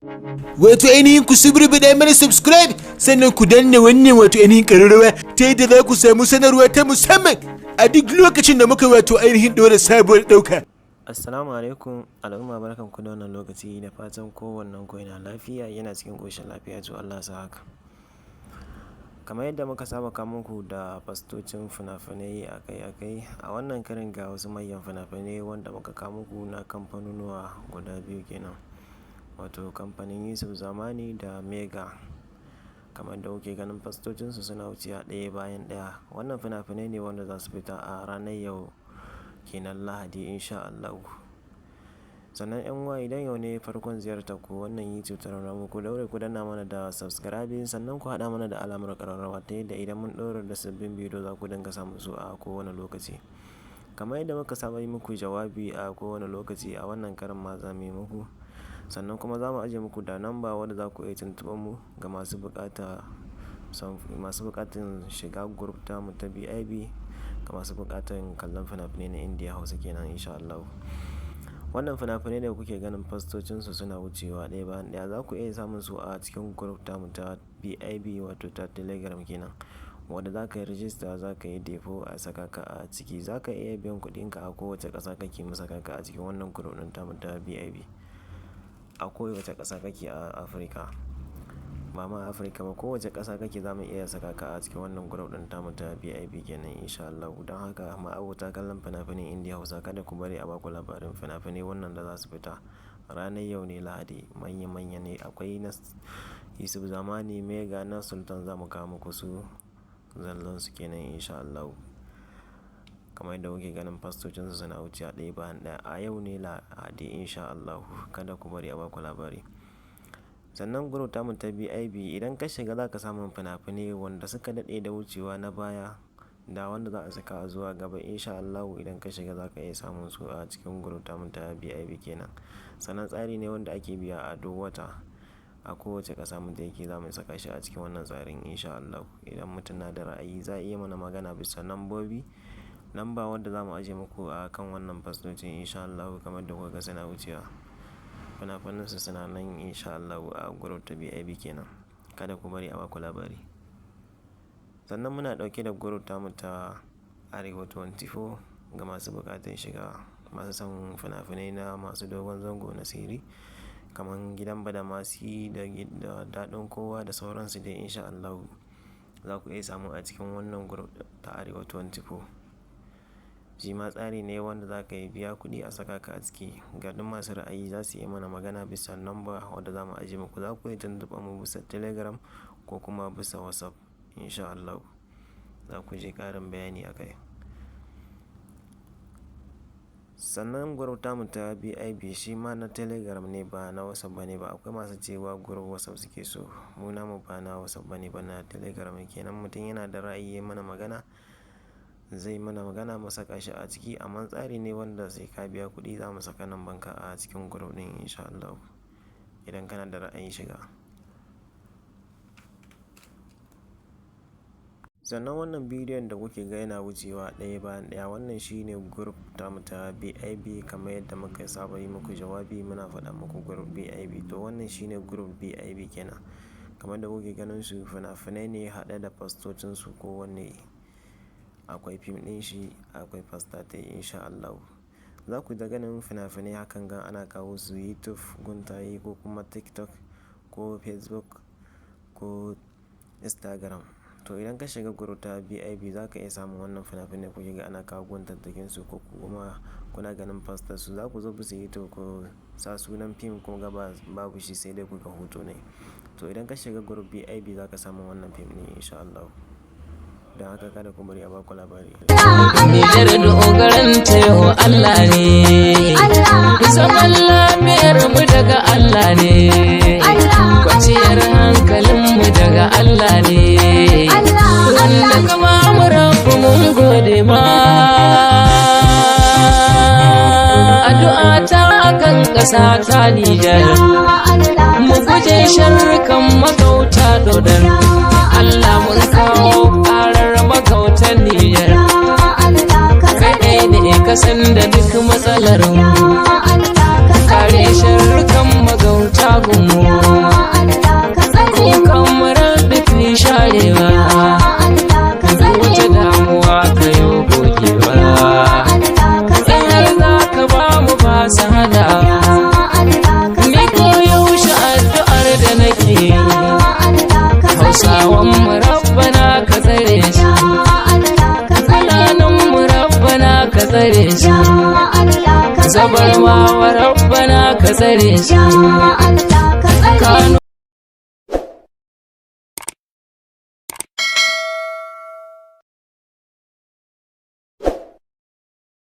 Wato ainihin ku subrubida mana subscribe sannan ku danna wannan wato ainihin ƙararrawa ta yadda za ku samu sanarwa ta musamman a duk lokacin da muka wato ainihin ɗora sabuwar ɗauka. Assalamu alaikum al'umma, barkanku da wannan lokaci, da fatan kowannen ku yana lafiya, yana cikin ƙoshin lafiya, to Allah sa haka. Kamar yadda muka saba kawo muku da fastocin fina-finai akai-akai, a wannan karin ga wasu manyan fina-finai wanda muka kawo muku na kamfanonuwa guda biyu kenan, wato kamfanin Yusuf Zamani da Mega. Kamar da kuke ganin fastocinsu suna wucewa ɗaya bayan ɗaya. Wannan fina-finai ne wanda za su fita a ranar yau kenan Lahadi insha Allah. Sannan yan uwa, idan yau ne farkon ziyartar ku wannan YouTube channel mu, ku daure ku danna mana da subscribing, sannan ku haɗa mana da alamar ƙararrawa ta yadda idan mun ɗora da sabbin bidiyo za ku dinga samun su a kowane lokaci. Kamar yadda muka saba yi muku jawabi a kowane lokaci, a wannan karin ma za mu yi muku. Sannan kuma za mu ajiye muku da namba wadda za ku iya tuntuɓar mu ga masu buƙatan shiga group tamu ta BIB, ga masu buƙatan kallon fina-finai na Indiya Hausa kenan insha Allah. Wannan fina-finai da kuke ganin fastocinsu suna wucewa ɗaya bayan ɗaya, za ku iya samun su a cikin group tamu ta BIB, wato ta Telegram kenan, wadda za ka yi rijista, za ka yi depo a saka ka a ciki, za ka iya biyan kuɗinka a kowace ƙasa kake mu saka ka a cikin wannan group ɗin tamu ta BIB. A kowace ƙasa kake a Afirka, ba ma Afirka ba, kowace ƙasa kake za mu iya saka ka a cikin wannan group ɗin tamu ta BIB kenan insha Allah. Don haka ma'abota kallon fina-finan Indiya Hausa, kada ku bari a baku labarin fina-finai wannan da za su fita ranar yau ne Lahadi. Manya-manya ne, akwai na Yusuf Zamani, Mega, na Sultan, za mu kawo muku su zallan su kenan insha Allah. Kamar yadda kuke ganin fastocinsu suna wucewa ɗaya bayan ɗaya, a yau ne Lahadi insha Allah. Kada ku bari a baku labari. Sannan group tamu ta BIB, idan ka shiga za ka samu fina-finai wanda suka daɗe da wucewa na baya da wanda za a saka zuwa gaba insha Allah. Idan ka shiga za ka iya samun su a cikin group tamu ta BIB kenan. Sannan tsari ne wanda ake biya a duk wata, a kowace ƙasa mutum yake za mu saka shi a cikin wannan tsarin insha Allah. Idan mutum na da ra'ayi za a iya mana magana bisa nambobi, namba wadda za mu ajiye muku a kan wannan fastocin insha Allah. Kamar da kuka ga suna wucewa, fina-finansu suna nan insha Allah a group ta BIB kenan. Kada ku bari a baku labari. Sannan muna ɗauke da group tamu ta Arewa 24 ga masu buƙatar shiga, masu son fina-finai na masu dogon zango na sirri, kamar Gidan Badamasi da Daɗin Kowa da sauransu dai insha Allah. Za ku iya samu a cikin wannan group ta Arewa 24. Shi ma tsari ne wanda za ka yi biya kuɗi a saka ka a ciki. Ga duk masu ra'ayi za su yi mana magana bisa namba wadda za mu ajiye muku. Za ku iya tuntuɓa mu bisa Telegram ko kuma bisa WhatsApp insha Allah. Za ku je ƙarin bayani a kai. Sannan group tamu ta BIB shi ma na Telegram ne, ba na WhatsApp bane ba. Akwai masu cewa group WhatsApp suke so, mu namu ba na WhatsApp bane ba, na Telegram kenan. Mutum yana da ra'ayi ya mana magana, zai mana magana mu saka shi a ciki, amma tsari ne wanda sai ka biya kuɗi. Za mu saka nan banka a cikin group ɗin insha Allah idan kana da ra'ayin shiga. Sannan wannan bidiyon da kuke ga yana wucewa ɗaya bayan ɗaya, wannan shine group tamu ta BIB. Kamar yadda muka saba yi muku jawabi, muna faɗa muku group BIB, to wannan shine group BIB kenan. Kamar da kuke ganin su, fina-finai ne haɗe da fastocinsu, kowanne akwai fim ɗin shi, akwai fasta ta insha Allah. Za ku da ganin fina-finai hakan ga ana kawo su YouTube guntaye, ko kuma TikTok, ko Facebook, ko Instagram. To idan ka shiga group ta BIB za ka iya samun wannan fina-finai kuke ga ana kawo guntattakin su, ko kuma kuna ganin fastar su. Za ku zo bisa YouTube ko sa sunan fim, ko ga babu shi sai dai ku ga hoto ne. To idan ka shiga group BIB za ka samu wannan fim ne insha Allah. Don haka kada ku bari a baku labari. Nijar dogaran tayo Allah ne, zaman lafiyar mu daga Allah ne, kwanciyar hankalin mu daga Allah ne, wanda kama mu rabu mun gode ma. Addu'a ta akan ƙasa ta Nijar, mu guje sharrukan magauta dodar. Allah mun kawo ƙarar magautan Nijar, kaɗai ne kasan da duk matsalar mu, kare sharrukan magauta gunmu. shi zabar ma wa rabbana ka tsare shi